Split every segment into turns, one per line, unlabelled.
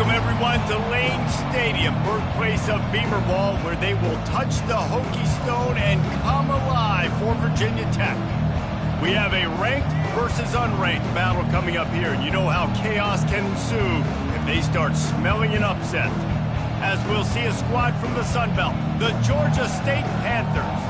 Welcome, everyone, to Lane Stadium, birthplace of Beamer Ball, where they will touch the Hokie Stone and come alive for Virginia Tech. We have a ranked versus unranked battle coming up here, and you know how chaos can ensue if they start smelling an upset. As we'll see a squad from the Sun Belt, the Georgia State Panthers,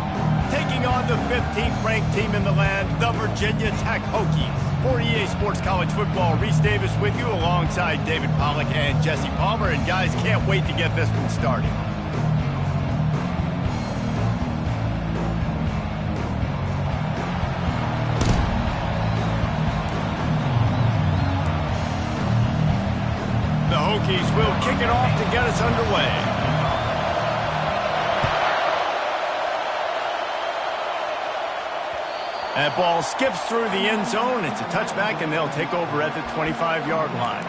taking on the 15th ranked team in the land, the Virginia Tech Hokies. For EA Sports College Football, Reese Davis with you alongside David Pollack and Jesse Palmer. And guys, can't wait to get this one started. The Hokies will kick it off to get us underway. That ball skips through the end zone. It's a touchback, and they'll take over at the 25-yard line.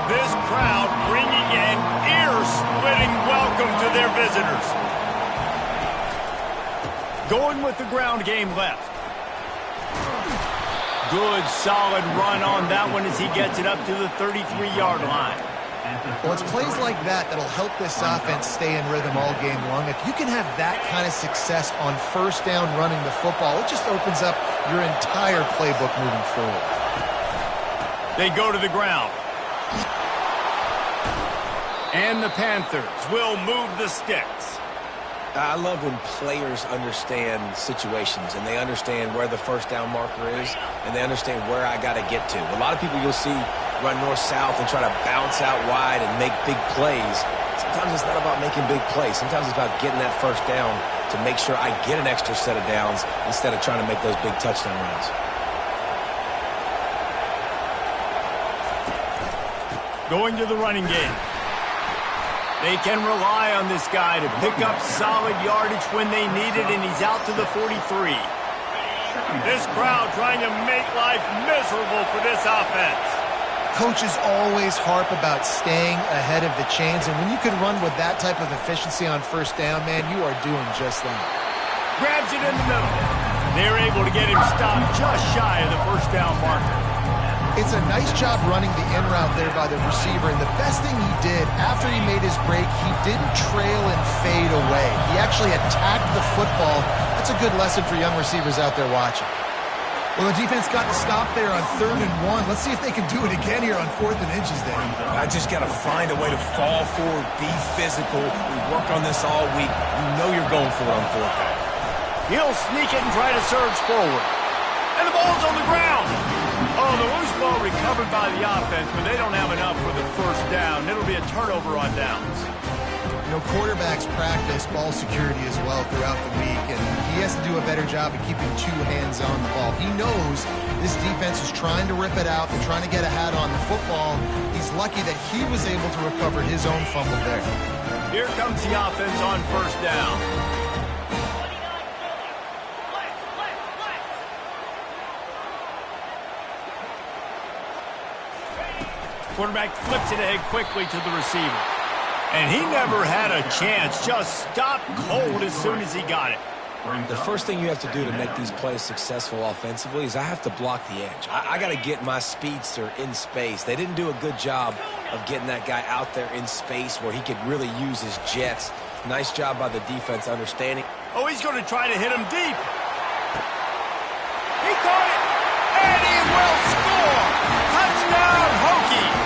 This crowd bringing an ear-splitting welcome to their visitors. Going with the ground game left. Good, solid run on that one as he gets it up to the 33-yard line.
Well, it's plays like that that'll help this offense stay in rhythm all game long. If you can have that kind of success on first down running the football, it just opens up your entire playbook moving forward.
They go to the ground. And the Panthers will move the sticks.
I love when players understand situations and they understand where the first down marker is and they understand where I got to get to. A lot of people you'll see run north-south and try to bounce out wide and make big plays. Sometimes it's not about making big plays. Sometimes it's about getting that first down to make sure I get an extra set of downs instead of trying to make those big touchdown runs.
Going to the running game. They can rely on this guy to pick up solid yardage when they need it, and he's out to the 43. This crowd trying to make life miserable for this offense.
Coaches always harp about staying ahead of the chains, and when you can run with that type of efficiency on first down, man, you are doing just that.
Grabs it in the middle. They're able to get him stopped just shy of the first down marker.
It's a nice job running the in route there by the receiver, and the best thing he did after he made his break, he didn't trail and fade away. He actually attacked the football. That's a good lesson for young receivers out there watching. Well, the defense got the stop there on 3rd and 1. Let's see if they can do it again here on 4th and inches there.
I just got to find a way to fall forward, be physical. We work on this all week. You know you're going for it on 4th down.
He'll sneak it and try to surge forward. And the ball's on the ground. Oh, the loose ball recovered by the offense, but they don't have enough for the first down. It'll be a turnover on downs.
You know, quarterbacks practice ball security as well throughout the week, and he has to do a better job of keeping 2 hands on the ball. He knows this defense is trying to rip it out. They're trying to get a hat on the football. He's lucky that he was able to recover his own fumble there.
Here comes the offense on first down. Quarterback flips it ahead quickly to the receiver. And he never had a chance. Just stopped cold as soon as he got it.
The first thing you have to do to make these plays successful offensively is I have to block the edge. I got to get my speedster in space. They didn't do a good job of getting that guy out there in space where he could really use his jets. Nice job by the defense understanding.
Oh, he's going to try to hit him deep. He caught it, and he will score. Touchdown, Hokies.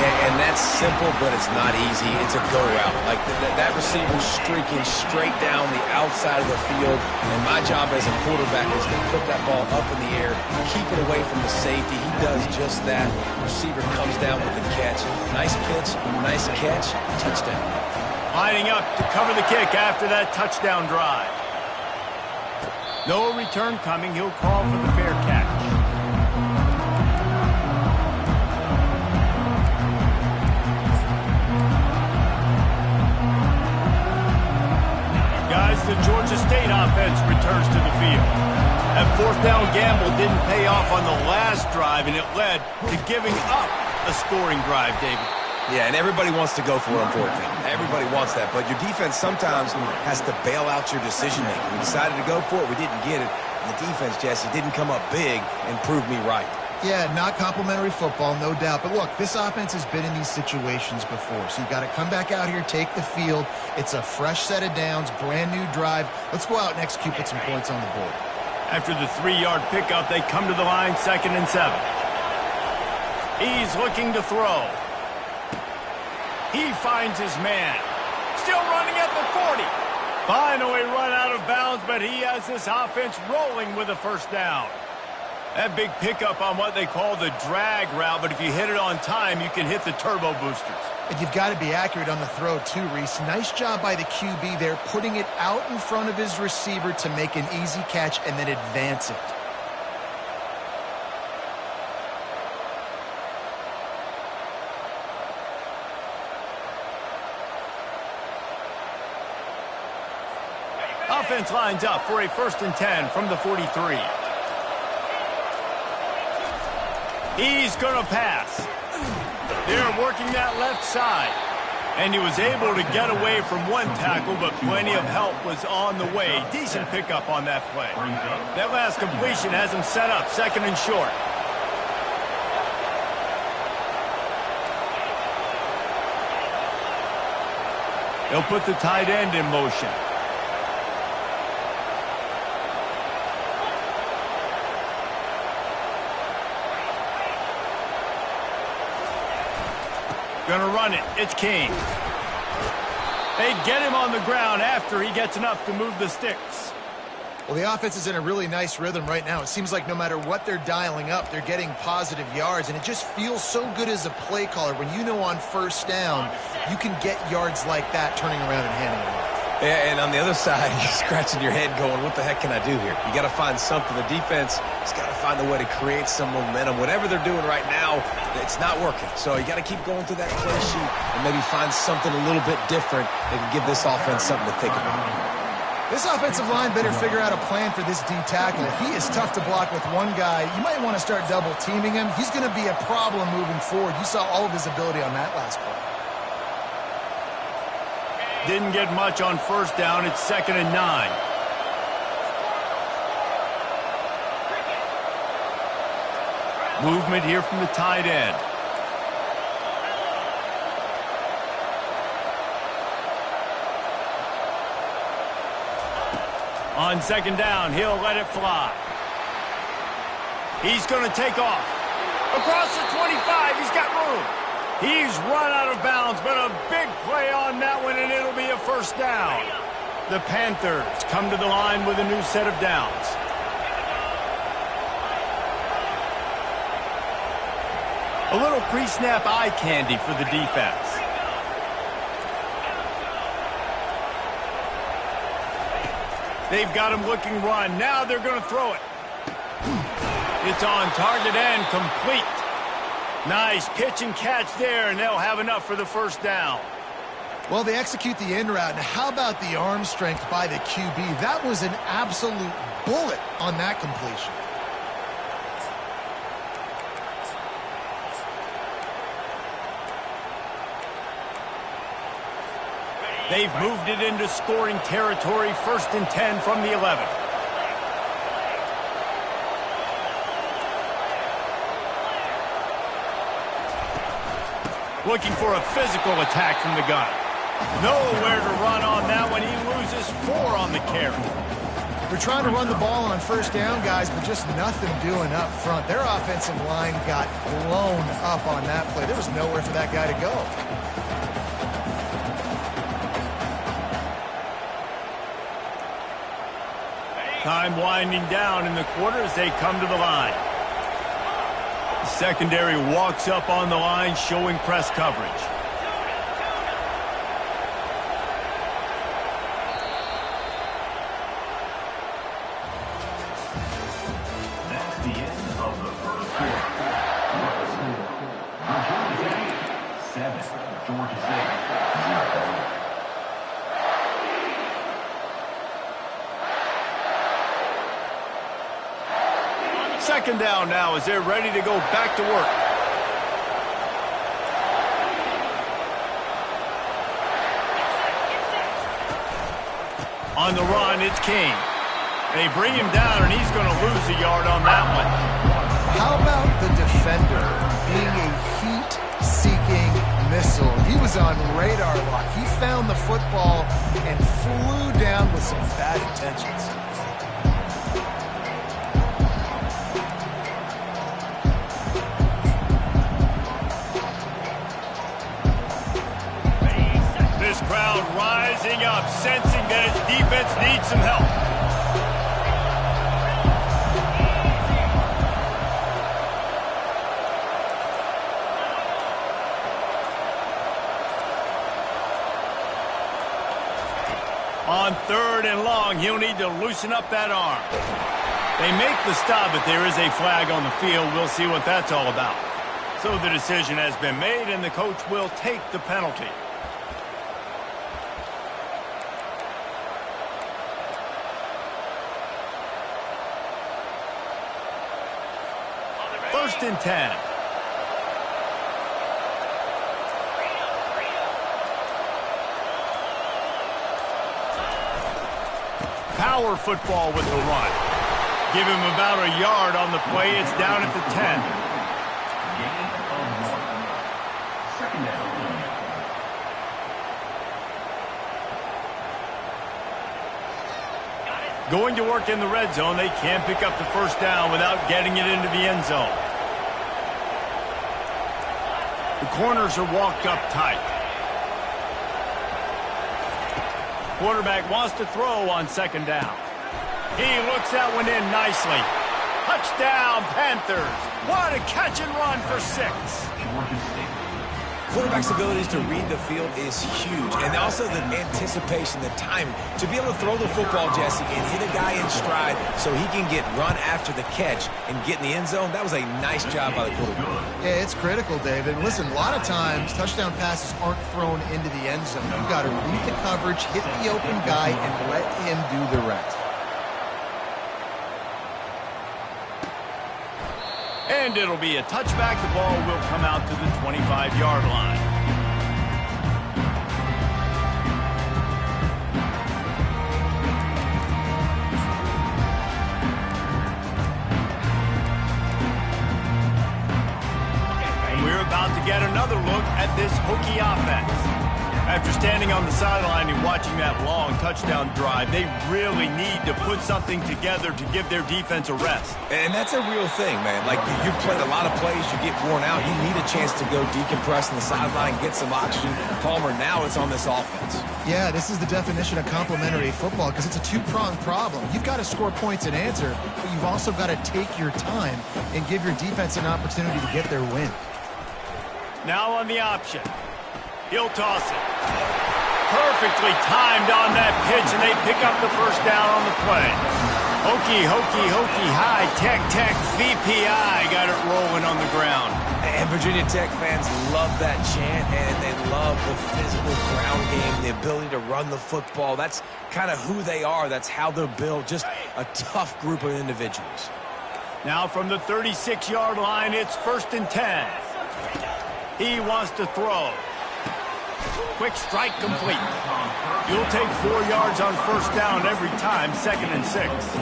Yeah, and that's simple, but it's not easy. It's a go route. Like that receiver's streaking straight down the outside of the field, and my job as a quarterback is to put that ball up in the air, keep it away from the safety. He does just that. Receiver comes down with the catch. Nice pitch, nice catch, touchdown.
Lining up to cover the kick after that touchdown drive. No return coming. He'll call for the fair catch. Guys, the Georgia State offense returns to the field. That 4th down gamble didn't pay off on the last drive, and it led to giving up a scoring drive, David.
Yeah, and everybody wants to go for it on fourth down. Everybody wants that, but your defense sometimes has to bail out your decision-making. We decided to go for it. We didn't get it. And the defense, Jesse, didn't come up big and prove me right.
Yeah, not complimentary football, no doubt. But look, this offense has been in these situations before, so you got to come back out here, take the field. It's a fresh set of downs, brand new drive. Let's go out and execute, put some points on the board.
After the 3-yard pickup, they come to the line, 2nd and 7. He's looking to throw. He finds his man. Still running at the 40. Finally run out of bounds, but he has this offense rolling with a first down. That big pickup on what they call the drag route, but if you hit it on time, you can hit the turbo boosters.
And you've got to be accurate on the throw too, Reese. Nice job by the QB there, putting it out in front of his receiver to make an easy catch and then advance it.
Offense lines up for a 1st and 10 from the 43. He's going to pass. They're working that left side. And he was able to get away from one tackle, but plenty of help was on the way. Decent pickup on that play. That last completion has him set up 2nd and short. He'll put the tight end in motion. Gonna run it. It's King. They get him on the ground after he gets enough to move the sticks.
Well, the offense is in a really nice rhythm right now. It seems like no matter what they're dialing up, they're getting positive yards, and it just feels so good as a play caller when you know on 1st down you can get yards like that turning around and handing it off.
Yeah, and on the other side, you're scratching your head going, what the heck can I do here? You got to find something. The defense has got to find a way to create some momentum. Whatever they're doing right now, it's not working. So you got to keep going through that play sheet and maybe find something a little bit different that can give this offense something to think about.
This offensive line better figure out a plan for this D tackle. He is tough to block with one guy. You might want to start double teaming him. He's going to be a problem moving forward. You saw all of his ability on that last play.
Didn't get much on 1st down. It's 2nd and 9. Movement here from the tight end. On 2nd down, he'll let it fly. He's going to take off. Across the 25, he's got room. He's run out of bounds, but a big play on that one, and it'll be a 1st down. The Panthers come to the line with a new set of downs. A little pre-snap eye candy for the defense. They've got him looking run. Now they're going to throw it. It's on target and complete. Nice pitch and catch there, and they'll have enough for the 1st down.
Well, they execute the end route. Now, how about the arm strength by the QB? That was an absolute bullet on that completion.
They've moved it into scoring territory, 1st and 10 from the 11. Looking for a physical attack from the gun. Nowhere to run on that one. He loses 4 on the carry.
They're trying to run the ball on 1st down, guys, but just nothing doing up front. Their offensive line got blown up on that play. There was nowhere for that guy to go.
Time winding down in the quarter as they come to the line. The secondary walks up on the line, showing press coverage.
That's the end of the 1st quarter. Virginia Tech 7, Georgia State 0.
Second down now as they're ready to go back to work. On the run, it's King. They bring him down, and he's going to lose a yard on that one.
How about the defender being a heat-seeking missile? He was on radar lock. He found the football and flew down with some bad intentions.
This crowd rising up, sensing that its defense needs some help. On 3rd and long, he'll need to loosen up that arm. They make the stop, but there is a flag on the field. We'll see what that's all about. So the decision has been made, and the coach will take the penalty. First and 10. Power football with the run. Give him about a yard on the play. It's down at the 10.
Gain of 1. Second down.
Going to work in the red zone. They can't pick up the first down without getting it into the end zone. The corners are walked up tight. Quarterback wants to throw on 2nd down. He looks that one in nicely. Touchdown, Panthers. What a catch and run for 6.
Georgia State.
Quarterback's abilities to read the field is huge, and also the anticipation, the timing. To be able to throw the football, Jesse, and hit a guy in stride so he can get run after the catch and get in the end zone, that was a nice job by the quarterback.
Yeah, it's critical, David. Listen, a lot of times, touchdown passes aren't thrown into the end zone. You've got to read the coverage, hit the open guy, and let him do the rest.
And it'll be a touchback. The ball will come out to the 25-yard line. And we're about to get another look at this Hokie offense. After standing on the sideline and watching that long touchdown drive, they really need to put something together to give their defense a rest.
And that's a real thing, man. Like, you've played a lot of plays, you get worn out, you need a chance to go decompress on the sideline, get some oxygen. Palmer, now it's on this offense.
Yeah, this is the definition of complementary football because it's a two-pronged problem. You've got to score points and answer, but you've also got to take your time and give your defense an opportunity to get their win.
Now on the option. He'll toss it. Perfectly timed on that pitch, and they pick up the first down on the play. Hokie, Hokie, Hokie, high, Tech, Tech, VPI got it rolling on the ground.
And Virginia Tech fans love that chant, and they love the physical ground game, the ability to run the football. That's kind of who they are. That's how they're built. Just a tough group of individuals.
Now from the 36-yard line, it's 1st and 10. He wants to throw. Quick strike complete. You'll take 4 yards on first down every time, 2nd and 6.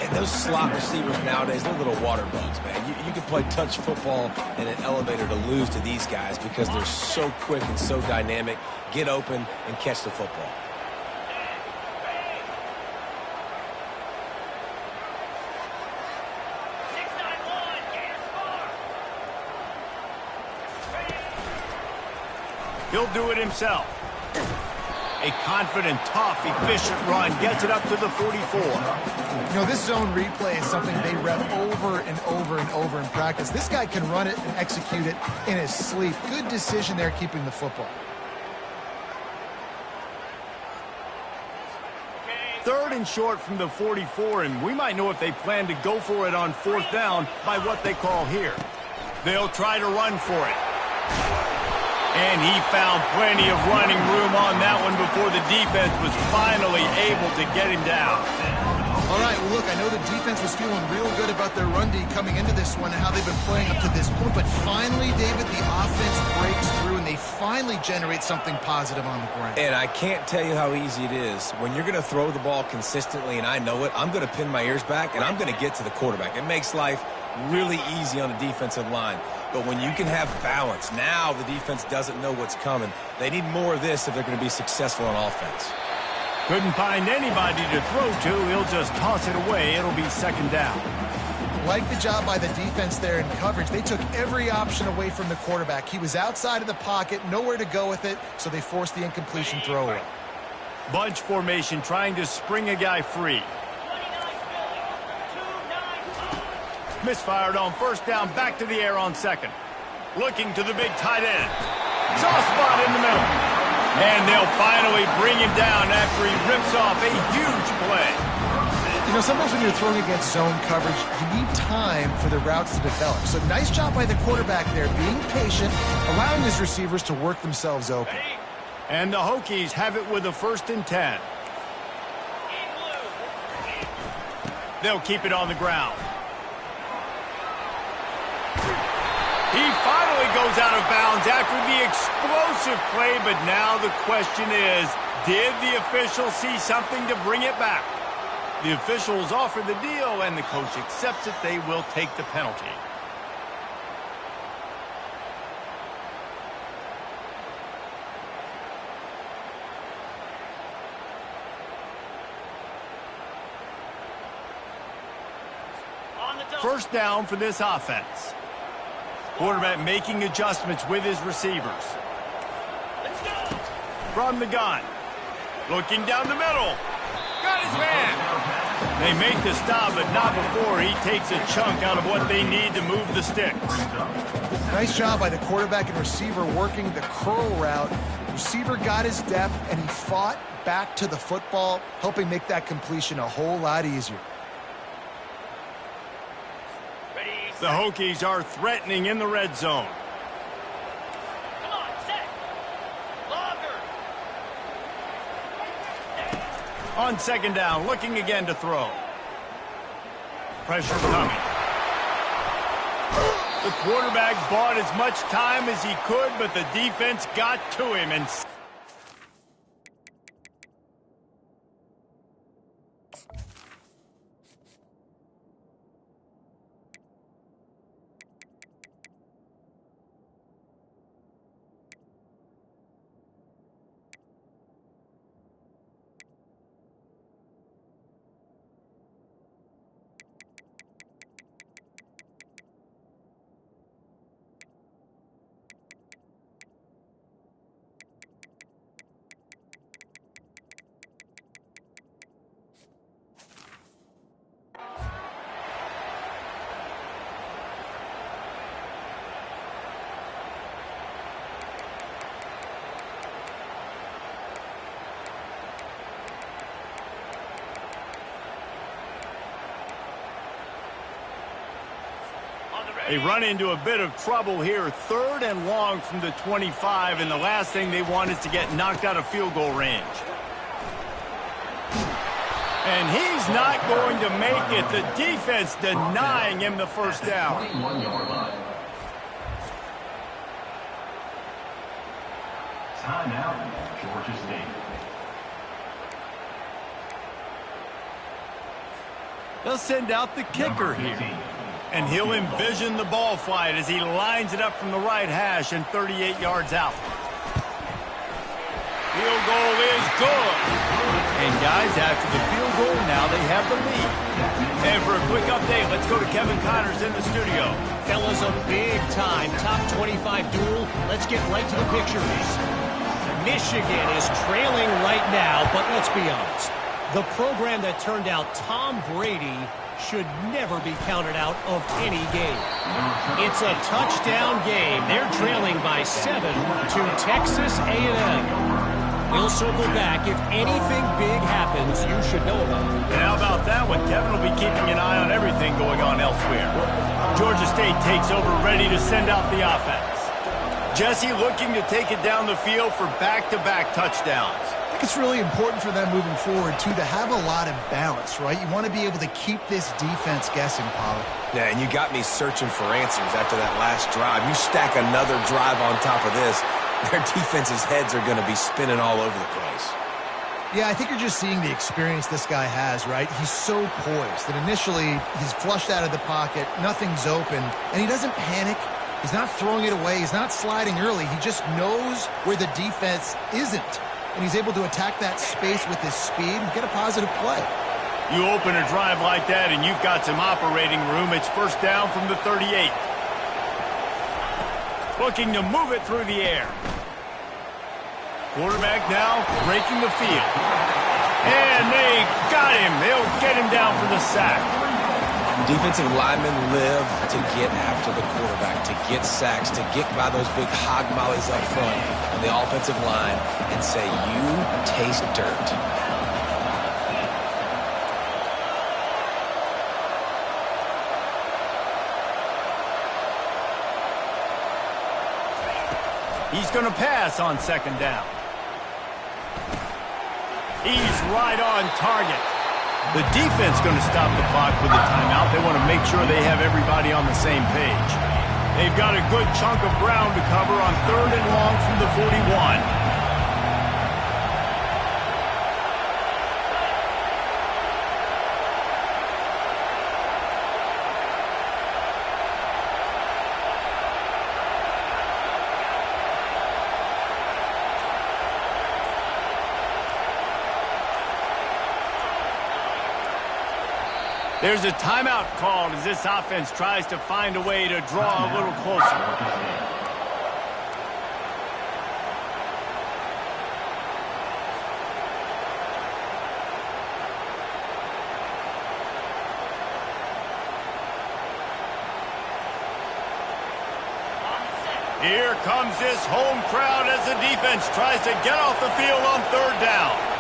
And those slot receivers nowadays, they're little water bugs, man. You can play touch football in an elevator to lose to these guys because they're so quick and so dynamic. Get open and catch the football.
He'll do it himself. A confident, tough, efficient run gets it up to the 44.
You know, this zone replay is something they rep over and over and over in practice. This guy can run it and execute it in his sleep. Good decision there keeping the football.
3rd and short from the 44, and we might know if they plan to go for it on 4th down by what they call here. They'll try to run for it. And he found plenty of running room on that one before the defense was finally able to get him down.
All right, well, look, I know the defense was feeling real good about their run D coming into this one and how they've been playing up to this point, but finally, David, the offense breaks through and they finally generate something positive on the ground.
And I can't tell you how easy it is. When you're going to throw the ball consistently, and I know it, I'm going to pin my ears back, and I'm going to get to the quarterback. It makes life really easy on the defensive line. But when you can have balance, now the defense doesn't know what's coming. They need more of this if they're going to be successful on offense.
Couldn't find anybody to throw to. He'll just toss it away. It'll be second down.
Like the job by the defense there in coverage. They took every option away from the quarterback. He was outside of the pocket, nowhere to go with it, so they forced the incompletion throwaway.
Bunch formation trying to spring a guy free. Misfired on first down, back to the air on second. Looking to the big tight end. Soft spot in the middle. And they'll finally bring him down after he rips off a huge play.
You know, sometimes when you're throwing against zone coverage, you need time for the routes to develop. So nice job by the quarterback there, being patient, allowing his receivers to work themselves open.
And the Hokies have it with a 1st and 10. They'll keep it on the ground. He finally goes out of bounds after the explosive play, but now the question is, did the official see something to bring it back? The officials offer the deal, and the coach accepts it. They will take the penalty. First down for this offense. Quarterback making adjustments with his receivers. Let's go. From the gun. Looking down the middle. Got his man. They make the stop, but not before he takes a chunk out of what they need to move the sticks.
Nice job by the quarterback and receiver working the curl route. Receiver got his depth, and he fought back to the football, helping make that completion a whole lot easier.
The Hokies are threatening in the red zone.
Come on, set. Longer.
On second down, looking again to throw. Pressure coming. The quarterback bought as much time as he could, but the defense got to him and they run into a bit of trouble here. 3rd and long from the 25, and the last thing they want is to get knocked out of field goal range. And he's not going to make it. The defense denying him the first down.
21-yard line. Timeout, Georgia State.
They'll send out the kicker here. And he'll envision the ball flight as he lines it up from the right hash and 38 yards out. Field goal is good. And guys, after the field goal, now they have the lead. And for a quick update, let's go to Kevin Connors in the studio.
Fellas, a big-time top 25 duel. Let's get right to the pictures. Michigan is trailing right now, but let's be honest. The program that turned out Tom Brady should never be counted out of any game. It's a touchdown game. They're trailing by 7 to Texas A&M. We'll circle back. If anything big happens, you should know about it.
And how about that one? Kevin will be keeping an eye on everything going on elsewhere. Georgia State takes over, ready to send out the offense. Jesse looking to take it down the field for back-to-back touchdowns.
think it's really important for them moving forward, too, to have a lot of balance, right? You want to be able to keep this defense guessing, Pollard.
Yeah, and you got me searching for answers after that last drive. You stack another drive on top of this, their defense's heads are going to be spinning all over the place.
Yeah, I think you're just seeing the experience this guy has, right? He's so poised that initially he's flushed out of the pocket, nothing's open, and he doesn't panic. He's not throwing it away. He's not sliding early. He just knows where the defense isn't, and he's able to attack that space with his speed and get a positive play.
You open a drive like that, and you've got some operating room. It's first down from the 38. Looking to move it through the air. Quarterback now breaking the field. And they got him. They'll get him down for the sack.
Defensive linemen live to get after the quarterback, to get sacks, to get by those big hog mollies up front on the offensive line and say, you taste dirt.
He's going to pass on second down. He's right on target. The defense going to stop the clock with a timeout. They want to make sure they have everybody on the same page. They've got a good chunk of ground to cover on 3rd and long from the 41. There's a timeout called as this offense tries to find a way to draw a little closer. Here comes this home crowd as the defense tries to get off the field on 3rd down.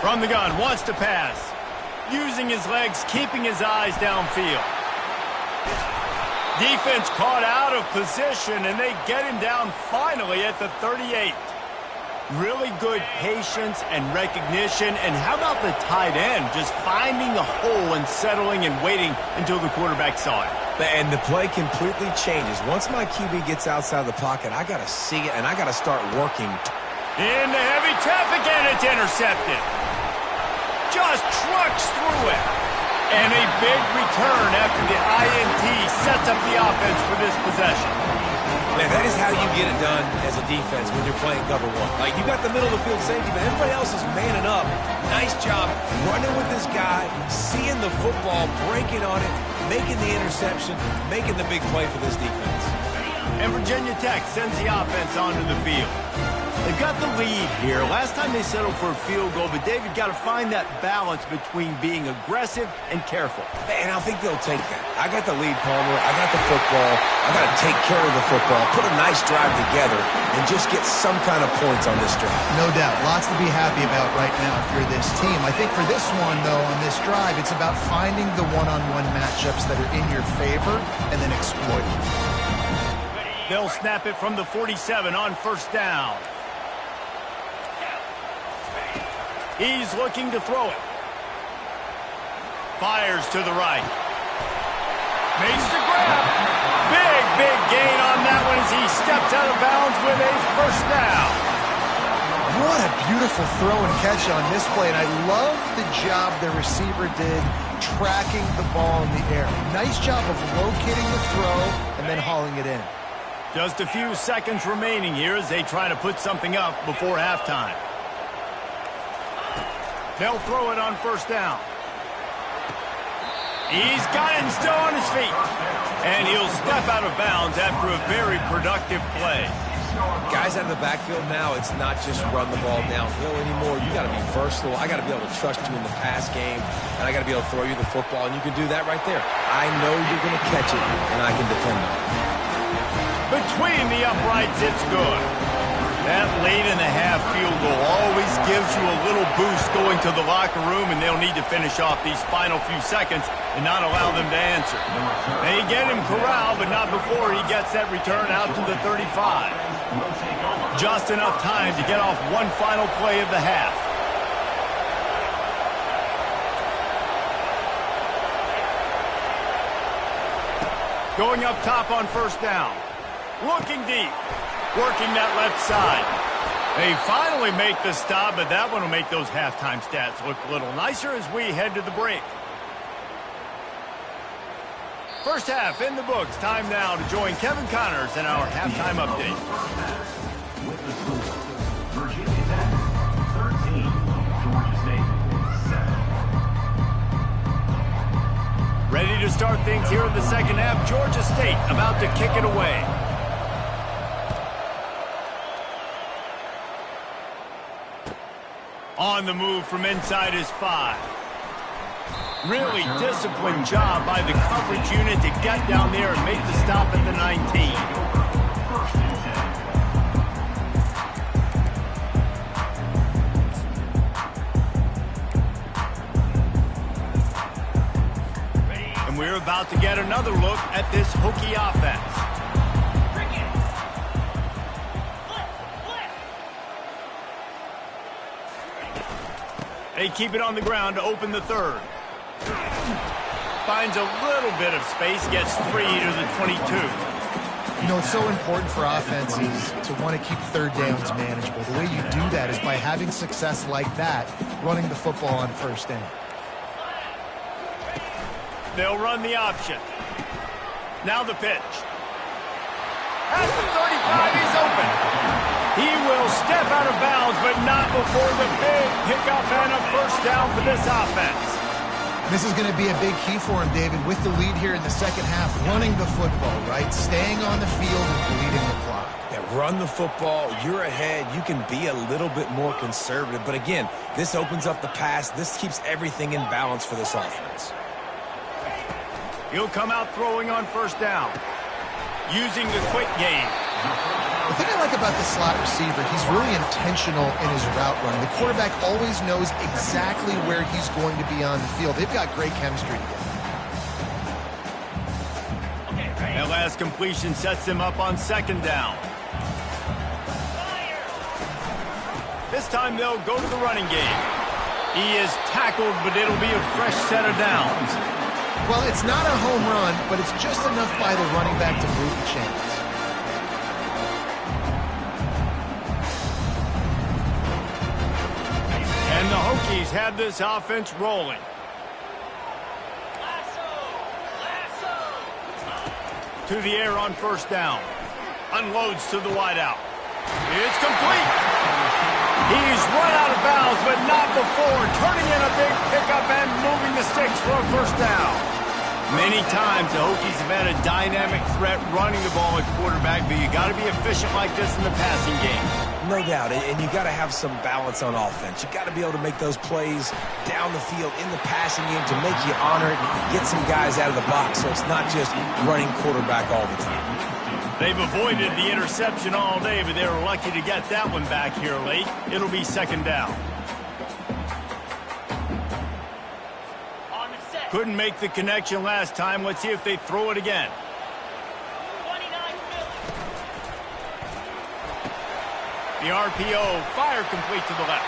From the gun, wants to pass. Using his legs, keeping his eyes downfield. Defense caught out of position, and they get him down finally at the 38. Really good patience and recognition. And how about the tight end just finding the hole and settling and waiting until the quarterback saw it?
And the play completely changes. Once my QB gets outside the pocket, I got to see it, and I got to start working.
Into heavy traffic, and it's intercepted. Just trucks through it. And a big return after the INT sets up the offense for this possession.
Man, that is how you get it done as a defense when you're playing cover one. Like, you got the middle of the field safety, but everybody else is manning up. Nice job running with this guy, seeing the football, breaking on it, making the interception, making the big play for this defense.
And Virginia Tech sends the offense onto the field. They've got the lead here. Last time they settled for a field goal, but David got to find that balance between being aggressive and careful.
And I think they'll take that. I got the lead, Palmer. I got the football. I got to take care of the football, put a nice drive together, and just get some kind of points on this drive.
No doubt. Lots to be happy about right now if you're this team. I think for this one, though, on this drive, it's about finding the one-on-one matchups that are in your favor and then exploiting them.
They'll snap it from the 47 on 1st down. He's looking to throw it. Fires to the right. Makes the grab. Big gain on that one as he steps out of bounds with a 1st down.
What a beautiful throw and catch on this play, and I love the job the receiver did tracking the ball in the air. Nice job of locating the throw and then hauling it in.
Just a few seconds remaining here as they try to put something up before halftime. They'll throw it on 1st down. He's got it still on his feet. And he'll step out of bounds after a very productive play.
Guys out of the backfield now, it's not just run the ball downhill anymore. You got to be versatile. I got to be able to trust you in the pass game, and I got to be able to throw you the football, and you can do that right there. I know you're going to catch it, and I can depend on it.
Between the uprights, it's good. That late-in-the-half field goal always gives gives you a little boost going to the locker room, and they'll need to finish off these final few seconds and not allow them to answer. They get him corralled, but not before he gets that return out to the 35. Just enough time to get off one final play of the half. Going up top on first down. Looking deep. Working that left side. They finally make the stop, but that one will make those halftime stats look a little nicer as we head to the break. First half in the books. Time now to join Kevin Connors in our halftime update.
With the score, Virginia Tech 13, Georgia State 7.
Ready to start things here in the second half. Georgia State about to kick it away. On the move from inside his 5. Really disciplined job by the coverage unit to get down there and make the stop at the 19.
First and 10.
And we're about to get another look at this Hokie offense. They keep it on the ground to open the third. Finds a little bit of space, gets free to the 22.
You know, it's so important for offenses to want to keep third downs manageable. The way you do that is by having success like that, running the football on first down.
They'll run the option. Now the pitch. At the 35, he's open. He will step out of bounds, but not before the big pickup and a first down for this offense.
This is going to be a big key for him, David, with the lead here in the second half, running the football, right? Staying on the field and bleeding the clock.
Yeah, run the football. You're ahead. You can be a little bit more conservative. But again, this opens up the pass. This keeps everything in balance for this offense.
He'll come out throwing on first down, using the quick game.
The thing I like about the slot receiver, he's really intentional in his route running. The quarterback always knows exactly where he's going to be on the field. They've got great chemistry together.
That last completion sets him up on second down. This time they'll go to the running game. He is tackled, but it'll be a fresh set of downs.
Well, it's not a home run, but it's just enough by the running back to move the chains.
And the Hokies have this offense rolling. To the air on first down. Unloads to the wideout. It's complete. He's run out of bounds, but not before turning in a big pickup and moving the sticks for a first down. Many times the Hokies have had a dynamic threat running the ball at quarterback, but you got to be efficient like this in the passing game.
No doubt, and you got to have some balance on offense. You got to be able to make those plays down the field in the passing game to make you honor it, get some guys out of the box, so it's not just running quarterback all the time.
They've avoided the interception all day, but they were lucky to get that one back here late. It'll be second down. Couldn't make the connection last time. Let's see if they throw it again. The RPO, fire complete to the left.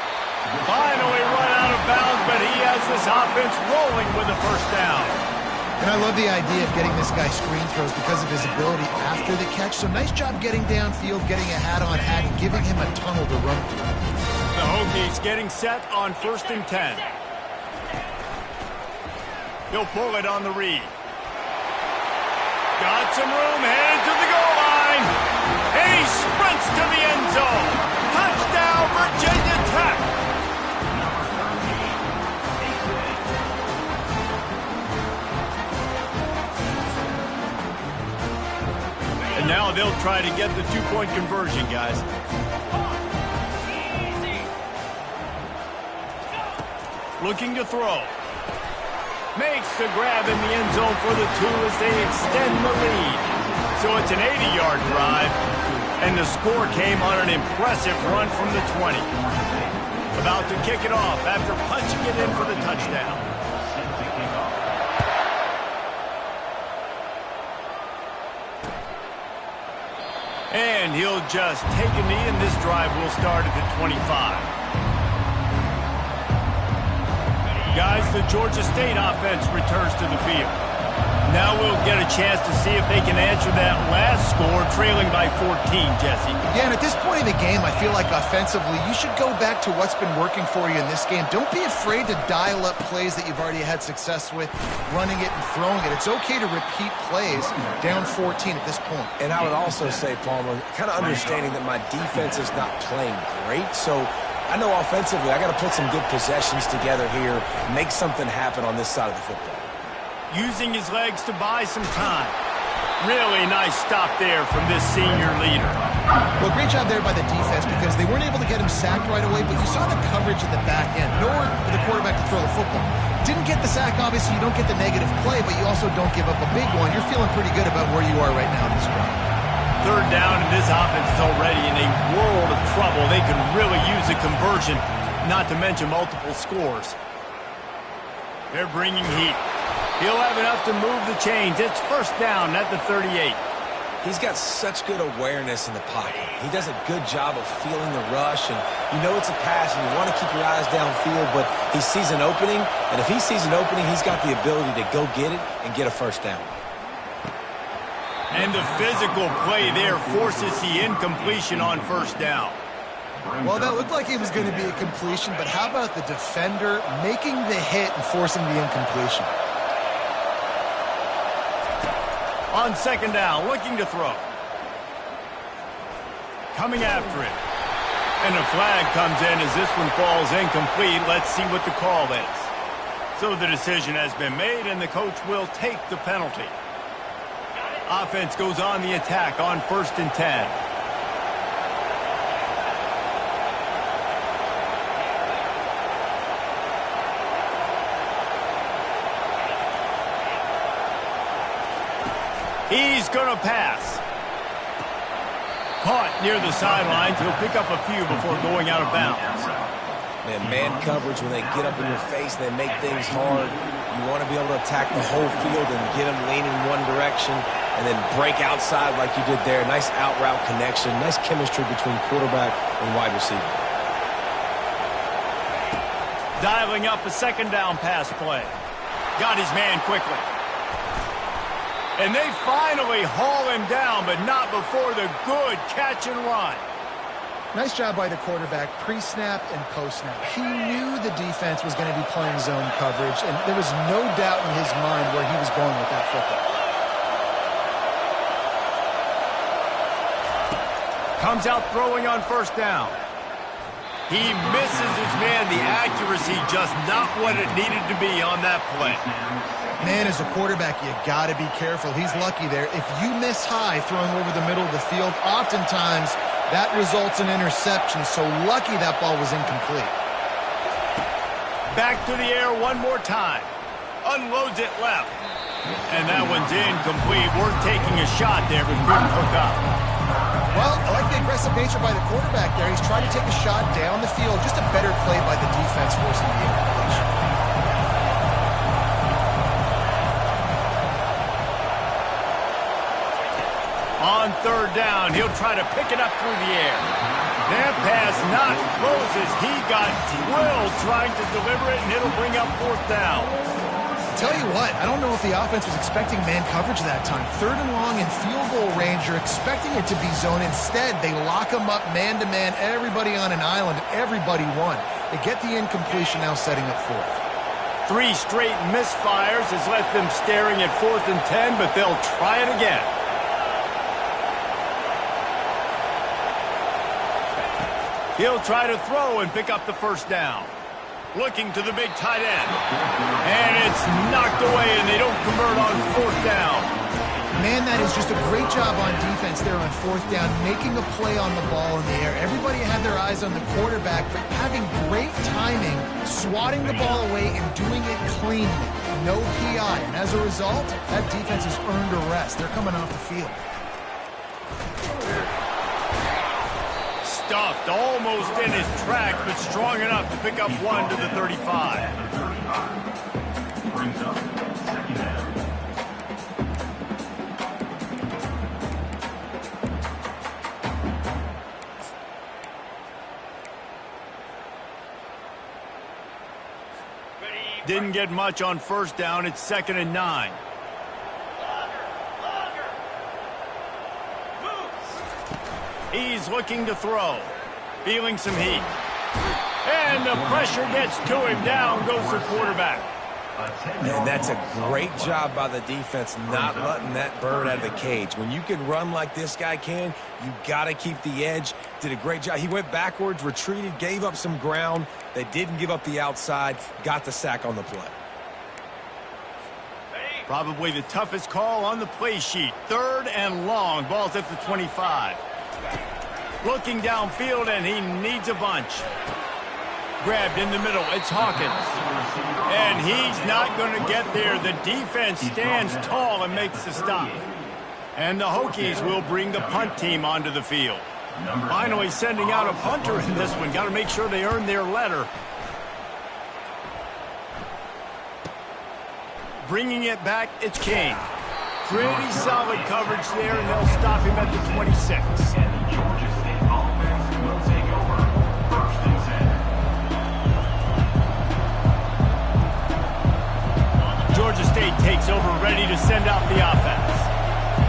Finally run out of bounds, but he has this offense rolling with a first down.
And I love the idea of getting this guy screen throws because of his ability after the catch. So nice job getting downfield, getting a hat-on hat, and giving him a tunnel to run through.
The Hokies getting set on 1st and 10. He'll pull it on the read. Got some room, headed to the goal line. And he sprints to the end zone. Touchdown, Virginia Tech. And now they'll try to get the two-point conversion, guys. Looking to throw. Makes the grab in the end zone for the 2 as they extend the lead. So it's an 80-yard drive, and the score came on an impressive run from the 20. about to kick it off after punching it in for the touchdown.
Set to kick off.
And he'll just take a knee, and this drive will start at the 25. Guys, the Georgia State offense returns to the field. Now we'll get a chance to see if they can answer that last score, trailing by 14, Jesse.
Yeah, and at this point in the game, I feel like offensively, you should go back to what's been working for you in this game. Don't be afraid to dial up plays that you've already had success with, running it and throwing it. It's okay to repeat plays down 14 at this point.
And I would also say, Palmer, kind of understanding that my defense is not playing great, so I know offensively I got to put some good possessions together here, make something happen on this side of the football.
Using his legs to buy some time. Really nice stop there from this senior leader.
Well, great job there by the defense because they weren't able to get him sacked right away, but you saw the coverage at the back end. Nowhere for the quarterback to throw the football. Didn't get the sack, obviously. You don't get the negative play, but you also don't give up a big one. You're feeling pretty good about where you are right now in this drive.
Third down, and this offense is already in a world of trouble. They could really use a conversion, not to mention multiple scores. They're bringing heat. He'll have enough to move the chains. It's first down at the 38.
He's got such good awareness in the pocket. He does a good job of feeling the rush, and you know it's a pass, and you want to keep your eyes downfield, but he sees an opening, and if he sees an opening, he's got the ability to go get it and get a first down.
And the physical play there forces the incompletion on first down.
Well, that looked like it was going to be a completion, but how about the defender making the hit and forcing the incompletion?
On second down, looking to throw. Coming after it. And a flag comes in as this one falls incomplete. Let's see what the call is. So the decision has been made, and the coach will take the penalty. Offense goes on the attack on 1st and 10. He's going to pass. Caught near the sidelines. He'll pick up a few before going out of bounds.
Man coverage, when they get up in your face, they make things hard. You want to be able to attack the whole field and get them leaning one direction and then break outside like you did there. Nice out route connection. Nice chemistry between quarterback and wide receiver.
Dialing up a second down pass play. Got his man quickly. And they finally haul him down, but not before the good catch and run.
Nice job by the quarterback, pre-snap and post-snap. He knew the defense was going to be playing zone coverage, and there was no doubt in his mind where he was going with that football.
Comes out throwing on first down. He misses his man. The accuracy just not what it needed to be on that play.
Man, as a quarterback, you got to be careful. He's lucky there. If you miss high throwing over the middle of the field, oftentimes that results in interception. So lucky that ball was incomplete.
Back to the air one more time. Unloads it left. And that one's incomplete. Worth taking a shot there, but couldn't hook up.
Well, I like the aggressive nature by the quarterback there. He's trying to take a shot down the field. Just a better play by the defense forcing the incompletion.
On third down, he'll try to pick it up through the air. That pass not close as he got drilled trying to deliver it, and it'll bring up fourth down.
Tell you what, I don't know if the offense was expecting man coverage that time. Third and long in field goal range, you're expecting it to be zone. Instead, they lock them up man-to-man, everybody on an island, everybody won. They get the incompletion, now setting up fourth.
3 straight misfires has left them staring at 4th and 10, but they'll try it again. He'll try to throw and pick up the first down. Looking to the big tight end. And it's knocked away, and they don't convert on 4th down.
Man, that is just a great job on defense there on 4th down, making a play on the ball in the air. Everybody had their eyes on the quarterback, but having great timing, swatting the ball away, and doing it cleanly. No PI. And as a result, that defense has earned a rest. They're coming off the field.
stuffed, almost in his tracks, but strong enough to pick up one to the 35.
Brings up second down.
Didn't get much on first down. It's 2nd and 9. He's looking to throw. Feeling some heat. And the pressure gets to him. Down goes the quarterback.
And that's a great job by the defense not letting that bird out of the cage. When you can run like this guy can, you got to keep the edge. Did a great job. He went backwards, retreated, gave up some ground. They didn't give up the outside, got the sack on the play.
Probably the toughest call on the play sheet. 3rd and long. Ball's at the 25. Looking downfield, and he needs a bunch. Grabbed in the middle. It's Hawkins. And he's not going to get there. The defense stands tall and makes the stop. And the Hokies will bring the punt team onto the field. Finally sending out a punter in this one. Got to make sure they earn their letter. Bringing it back, it's King. Pretty solid coverage there, and they'll stop him at the 26.
And the Georgia State offense will take over 1st and 10.
Georgia State takes over, ready to send out the offense.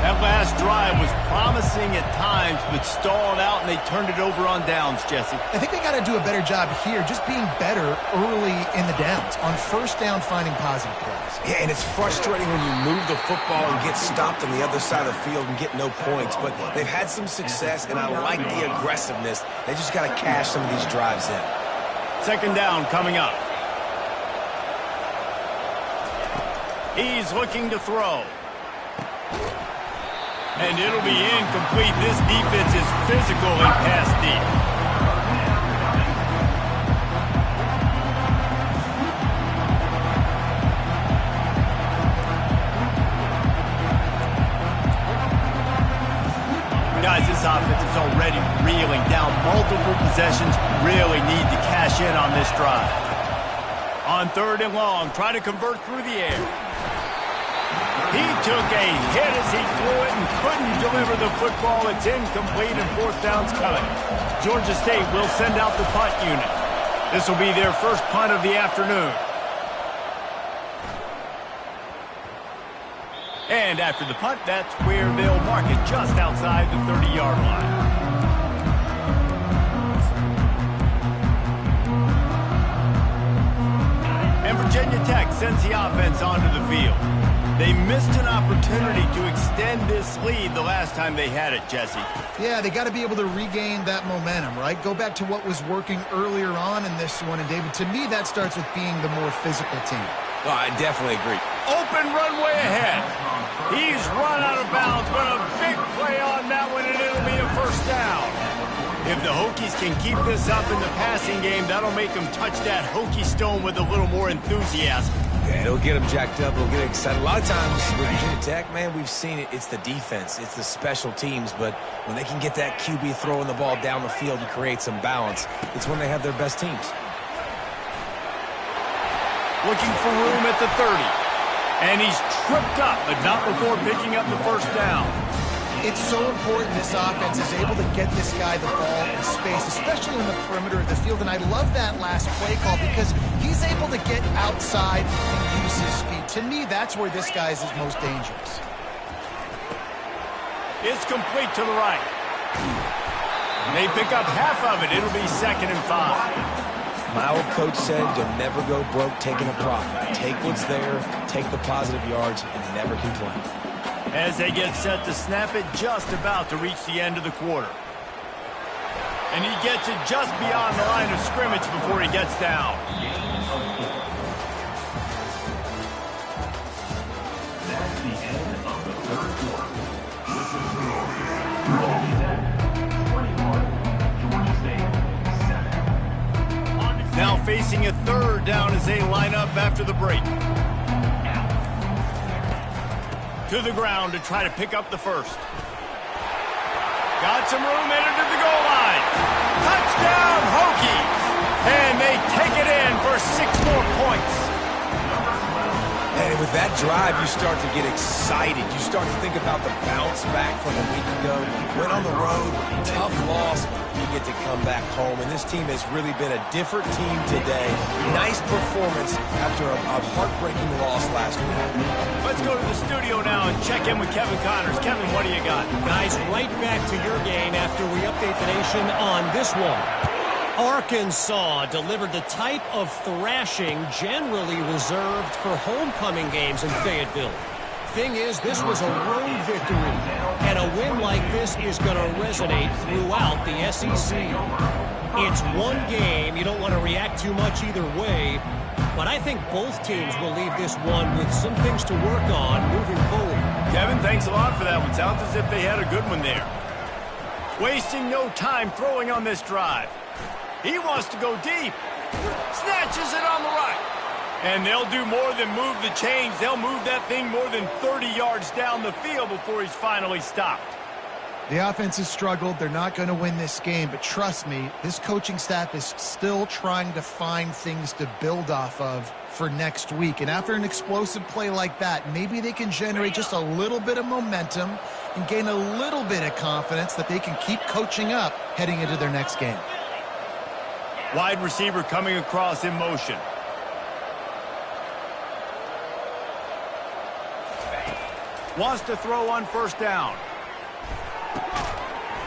That last drive was promising at times, but stalled out, and they turned it over on downs, Jesse.
I think they got to do a better job here, just being better early in the downs. On first down, finding positive plays.
Yeah, and it's frustrating when you move the football and get stopped on the other side of the field and get no points. But they've had some success, and I like the aggressiveness. They just got to cash some of these drives in.
2nd down coming up. He's looking to throw. And it'll be incomplete. This defense is physical and pass deep. Guys, this offense is already reeling down multiple possessions. Really need to cash in on this drive. On 3rd and long, try to convert through the air. He took a hit as he threw it and couldn't deliver the football. It's incomplete and 4th down's coming. Georgia State will send out the punt unit. This will be their first punt of the afternoon. And after the punt, that's where they'll mark it just outside the 30-yard line. And Virginia Tech sends the offense onto the field. They missed an opportunity to extend this lead the last time they had it, Jesse.
Yeah, they got to be able to regain that momentum, right? Go back to what was working earlier on in this one. And, David, to me, that starts with being the more physical team.
Well, I definitely agree.
Open runway ahead. He's run out of bounds, but a big play on that one, and it'll be a 1st down. If the Hokies can keep this up in the passing game, that'll make them touch that Hokie stone with a little more enthusiasm.
Yeah, it'll get them jacked up. It'll get excited. A lot of times with Virginia Tech, man, we've seen it. It's the defense. It's the special teams. But when they can get that QB throwing the ball down the field and create some balance, it's when they have their best teams.
Looking for room at the 30. And he's tripped up, but not before picking up the 1st down.
It's so important this offense is able to get this guy the ball in space, especially on the perimeter of the field. And I love that last play call because he's able to get outside and use his speed. To me, that's where this guy is most dangerous.
It's complete to the right. They pick up half of it. It'll be 2nd and 5.
My old coach said, you'll never go broke taking a profit. Take what's there, take the positive yards, and never complain.
As they get set to snap it, just about to reach the end of the quarter. And he gets it just beyond the line of scrimmage before he gets down.
That's the end of the 3rd quarter.
Now facing a 3rd down as they line up after the break. To the ground to try to pick up the 1st. Got some room, entered to the goal line. Touchdown, Hokies! And they take it in for 6 more points.
And with that drive, you start to get excited. You start to think about the bounce back from a week ago. Went on the road, tough loss. You get to come back home, and this team has really been a different team today. Nice performance after a heartbreaking loss last week.
Let's go to the studio now and check in with Kevin Connors. Kevin, what do you got?
Guys, right back to your game after we update the nation on this one. Arkansas delivered the type of thrashing generally reserved for homecoming games in Fayetteville. Thing is, this was a road victory, and a win like this is going to resonate throughout the SEC. It's one game. You don't want to react too much either way, but I think both teams will leave this one with some things to work on moving forward.
Kevin, thanks a lot for that one. Sounds as if they had a good one there. Wasting no time throwing on this drive. He wants to go deep. Snatches it on the right. And they'll do more than move the chains. They'll move that thing more than 30 yards down the field before he's finally stopped.
The offense has struggled. They're not going to win this game, but trust me, this coaching staff is still trying to find things to build off of for next week. And after an explosive play like that, maybe they can generate just a little bit of momentum and gain a little bit of confidence that they can keep coaching up heading into their next game.
Wide receiver coming across in motion. Wants to throw on first down.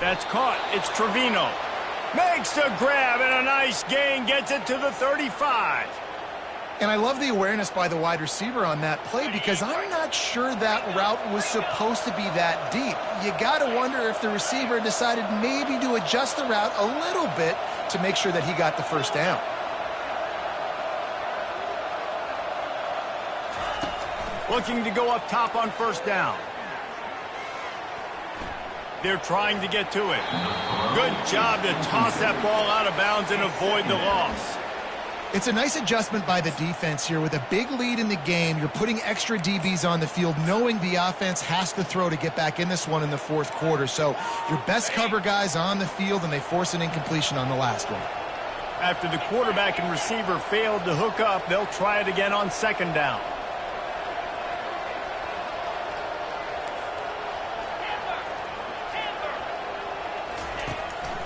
That's caught. It's Trevino. Makes a grab and a nice gain. Gets it to the 35.
And I love the awareness by the wide receiver on that play because I'm not sure that route was supposed to be that deep. You got to wonder if the receiver decided maybe to adjust the route a little bit to make sure that he got the first down.
Looking to go up top on first down. They're trying to get to it. Good job to toss that ball out of bounds and avoid the loss.
It's a nice adjustment by the defense here. With a big lead in the game, you're putting extra DBs on the field, knowing the offense has to throw to get back in this one in the fourth quarter. So your best cover guys on the field, and they force an incompletion on the last one.
After the quarterback and receiver failed to hook up, they'll try it again on second down.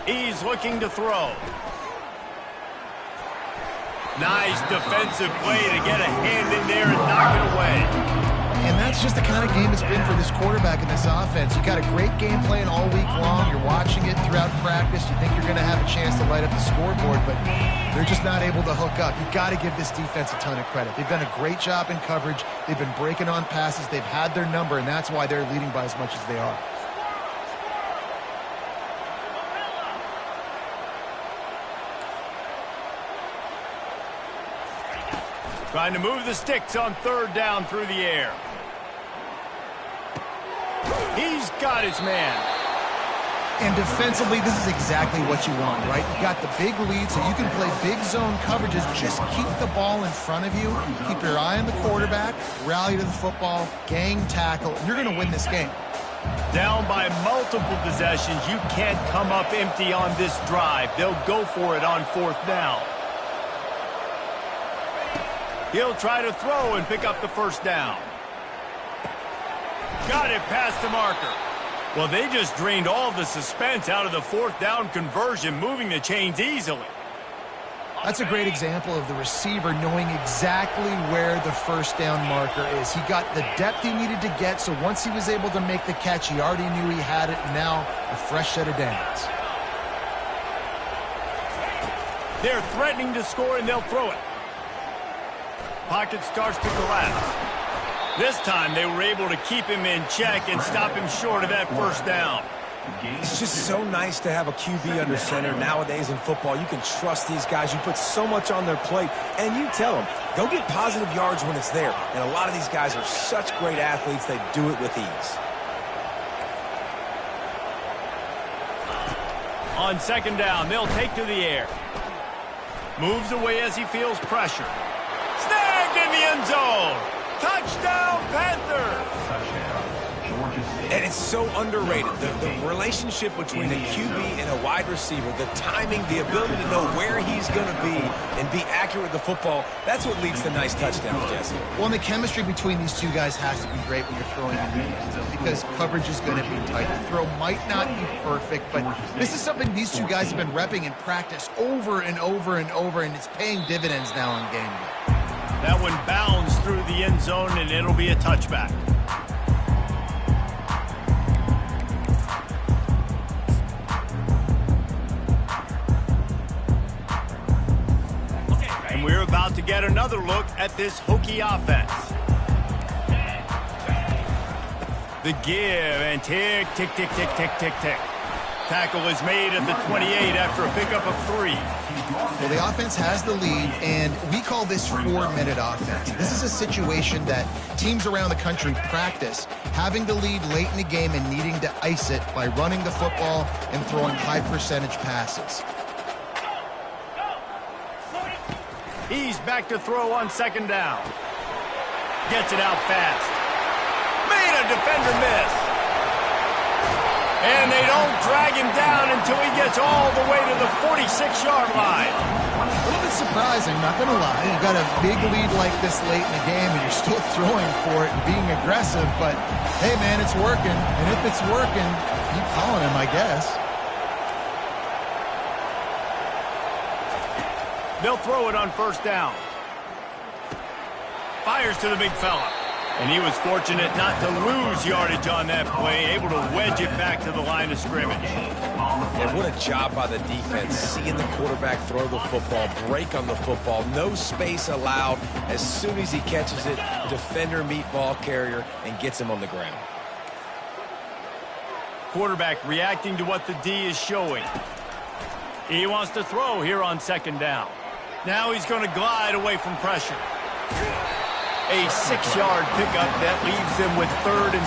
He's looking to throw. Nice defensive play to get a hand in there and knock it away.
And that's just the kind of game it's been for this quarterback in this offense. You got a great game plan all week long. You're watching it throughout practice. You think you're going to have a chance to light up the scoreboard, but they're just not able to hook up. You've got to give this defense a ton of credit. They've done a great job in coverage. They've been breaking on passes. They've had their number, and that's why they're leading by as much as they are.
Trying to move the sticks on third down through the air. He's got his man.
And defensively, this is exactly what you want, right? You got the big lead, so you can play big zone coverages. Just keep the ball in front of you. Keep your eye on the quarterback. Rally to the football. Gang tackle. And you're going to win this game.
Down by multiple possessions. You can't come up empty on this drive. They'll go for it on fourth down. He'll try to throw and pick up the first down. Got it past the marker. Well, they just drained all the suspense out of the fourth down conversion, moving the chains easily.
That's a great example of the receiver knowing exactly where the first down marker is. He got the depth he needed to get, so once he was able to make the catch, he already knew he had it. Now, a fresh set of downs.
They're threatening to score, and they'll throw it. Pocket starts to collapse. This time they were able to keep him in check and stop him short of that first down.
It's just so nice to have a QB under center. Nowadays in football, you can trust these guys. You put so much on their plate, and you tell them, go get positive yards when it's there. And a lot of these guys are such great athletes, they do it with ease.
On second down, they'll take to the air. Moves away as he feels pressure. Snagged in the end zone. Touchdown, Panthers.
And it's so underrated. The relationship between a QB and a wide receiver, the timing, the ability to know where he's going to be and be accurate with the football, that's what leads to nice touchdowns, Jesse.
Well, and the chemistry between these two guys has to be great when you're throwing in the end zone because coverage is going to be tight. The throw might not be perfect, but this is something these two guys have been repping in practice over and over and over, and it's paying dividends now on game day.
That one bounds through the end zone, and it'll be a touchback. And we're about to get another look at this Hokie offense. The give and tick, tick, tick, tick, tick, tick, tick. Tackle is made at the 28 after a pickup of 3.
Well, the offense has the lead, and we call this 4-minute offense. This is a situation that teams around the country practice, having the lead late in the game and needing to ice it by running the football and throwing high-percentage passes.
He's back to throw on second down. Gets it out fast. Made a defender miss. And they don't drag him down until he gets all the way to the 46-yard line.
A little bit surprising, not going to lie. You've got a big lead like this late in the game, and you're still throwing for it and being aggressive. But, hey, man, it's working. And if it's working, keep calling him, I guess.
They'll throw it on first down. Fires to the big fella. And he was fortunate not to lose yardage on that play, able to wedge it back to the line of scrimmage.
And what a job by the defense, seeing the quarterback throw the football, break on the football, no space allowed. As soon as he catches it, defender meet ball carrier and gets him on the ground.
Quarterback reacting to what the D is showing. He wants to throw here on second down. Now he's going to glide away from pressure. A 6-yard pickup that leaves them with 3rd and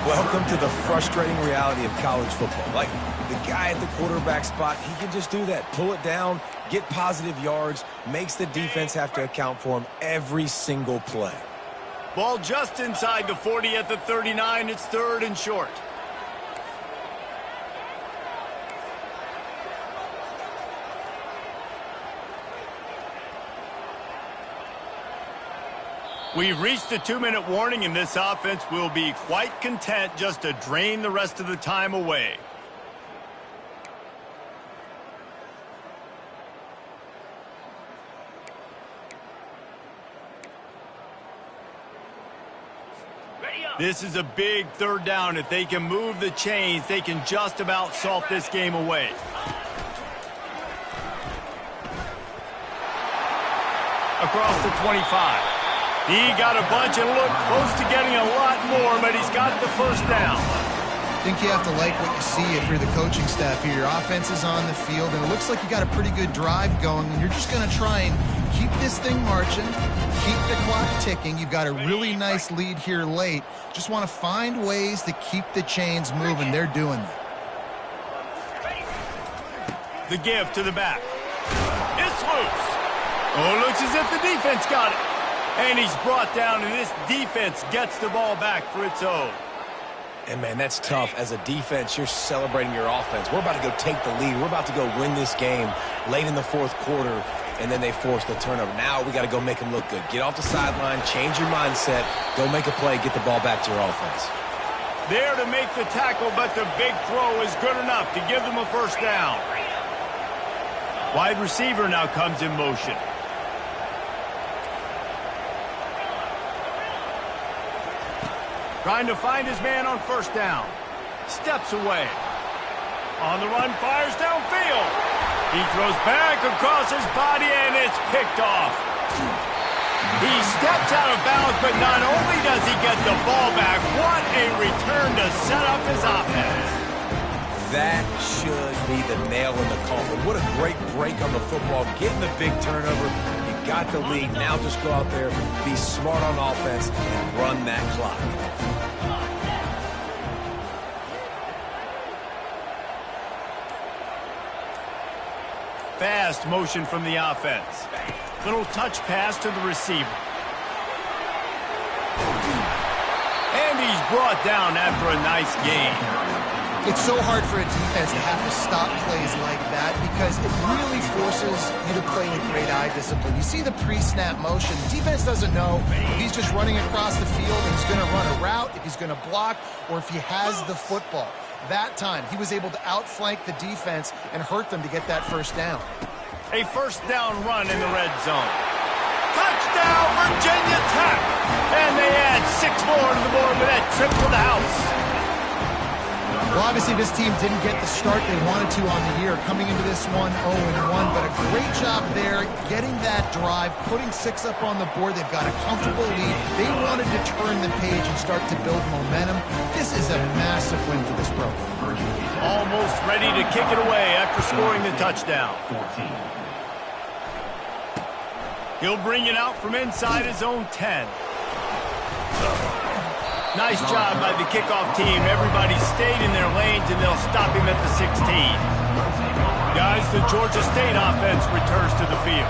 4.
Welcome to the frustrating reality of college football. Like, the guy at the quarterback spot, he can just do that. Pull it down, get positive yards, makes the defense have to account for him every single play.
Ball just inside the 40 at the 39. It's 3rd and short. We've reached the 2-minute warning, and this offense will be quite content just to drain the rest of the time away. This is a big 3rd down. If they can move the chains, they can just about salt this game away. Across the 25. He got a bunch and looked close to getting a lot more, but he's got the first down.
I think you have to like what you see if you're the coaching staff here. Your offense is on the field, and it looks like you got a pretty good drive going, and you're just going to try and keep this thing marching, keep the clock ticking. You've got a really nice lead here late. Just want to find ways to keep the chains moving. They're doing that.
The give to the back. It's loose. Oh, looks as if the defense got it. And he's brought down, and this defense gets the ball back for its own.
And, man, that's tough. As a defense, you're celebrating your offense. We're about to go take the lead. We're about to go win this game late in the 4th quarter, and then they force the turnover. Now we got to go make them look good. Get off the sideline, change your mindset, go make a play, get the ball back to your offense.
There to make the tackle, but the big throw is good enough to give them a first down. Wide receiver now comes in motion. Trying to find his man on first down. Steps away. On the run, fires downfield. He throws back across his body, and it's picked off. He steps out of bounds, but not only does he get the ball back, what a return to set up his offense.
That should be the nail in the coffin. What a great break on the football. Getting the big turnover. You got the lead. Now just go out there, be smart on offense, and run that clock.
Fast motion from the offense. Little touch pass to the receiver. And he's brought down after a nice game.
It's so hard for a defense to have to stop plays like that because it really forces you to play with great eye discipline. You see the pre-snap motion. The defense doesn't know if he's just running across the field and he's going to run a route, if he's going to block, or if he has the football. That time, he was able to outflank the defense and hurt them to get that first down.
A first down run in the red zone. Touchdown, Virginia Tech! And they add 6 more to the board with that trip to the house.
Well, obviously this team didn't get the start they wanted to on the year, coming into this one 0-1, but a great job there getting that drive, putting 6 up on the board. They've got a comfortable lead. They wanted to turn the page and start to build momentum. This is a massive win for this program.
Almost ready to kick it away after scoring the touchdown. He'll bring it out from inside his own 10. Nice job by the kickoff team. Everybody stayed in their lanes, and they'll stop him at the 16. Guys, the Georgia State offense returns to the field.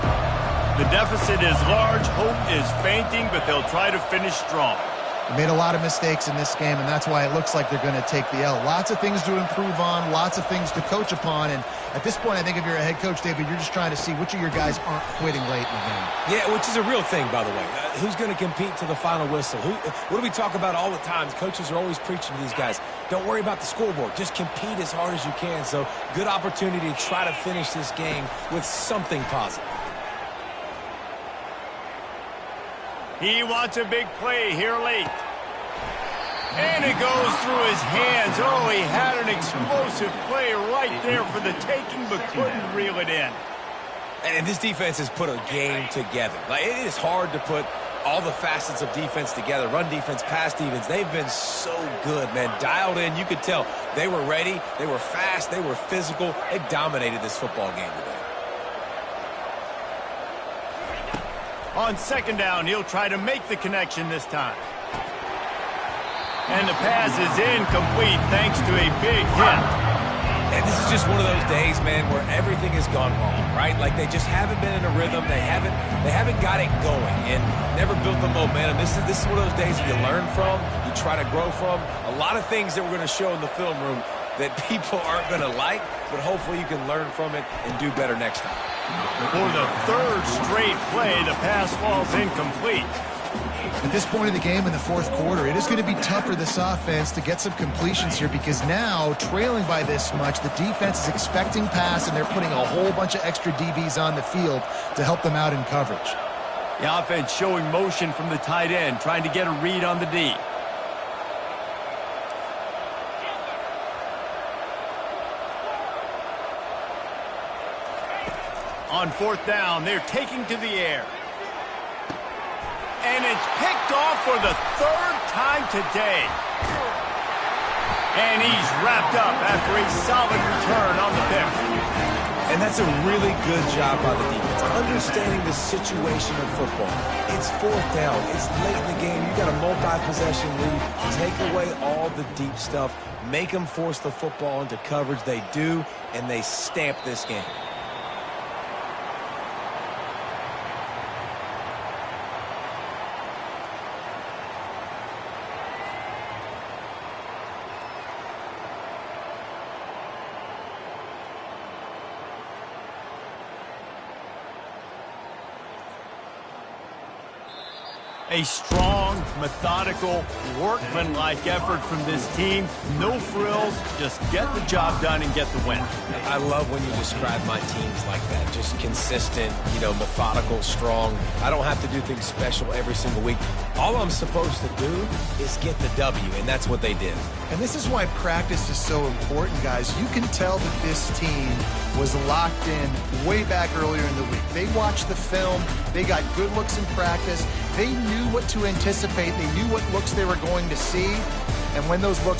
The deficit is large. Hope is fainting, but they'll try to finish strong.
They made a lot of mistakes in this game, and that's why it looks like they're going to take the L. Lots of things to improve on, lots of things to coach upon, and at this point, I think if you're a head coach, David, you're just trying to see which of your guys aren't quitting late in the game.
Yeah, which is a real thing, by the way. Who's going to compete to the final whistle? What do we talk about all the time? Coaches are always preaching to these guys. Don't worry about the scoreboard. Just compete as hard as you can. So, good opportunity to try to finish this game with something positive.
He wants a big play here late. And it goes through his hands. Oh, he had an explosive play right there for the taking, but couldn't reel it in.
And this defense has put a game together. Like, it is hard to put all the facets of defense together. Run defense, pass defense. They've been so good, man. Dialed in. You could tell they were ready. They were fast. They were physical. They dominated this football game today.
On second down, he'll try to make the connection this time. And the pass is incomplete thanks to a big hit.
And this is just one of those days, man, where everything has gone wrong, right? Like they just haven't been in a rhythm. They haven't got it going and never built the momentum. This is one of those days that you learn from, you try to grow from. A lot of things that we're going to show in the film room that people aren't going to like, but hopefully you can learn from it and do better next time.
For the third straight play, the pass falls incomplete.
At this point in the game in the fourth quarter, it is going to be tough for this offense to get some completions here because now, trailing by this much, the defense is expecting pass and they're putting a whole bunch of extra DBs on the field to help them out in coverage.
The offense showing motion from the tight end, trying to get a read on the D. On fourth down, they're taking to the air. And it's picked off for the third time today. And he's wrapped up after a solid return on the pick.
And that's a really good job by the defense. Understanding the situation of football. It's fourth down. It's late in the game. You got a multi-possession lead. Take away all the deep stuff. Make them force the football into coverage. They do, and they stamp this game.
A strong, methodical, workmanlike effort from this team. No frills, just get the job done and get the win.
I love when you describe my teams like that. Just consistent, methodical, strong. I don't have to do things special every single week. All I'm supposed to do is get the W, and that's what they did.
And this is why practice is so important, guys. You can tell that this team was locked in way back earlier in the week. They watched the film. They got good looks in practice. They knew what to anticipate. They knew what looks they were going to see. And when those looks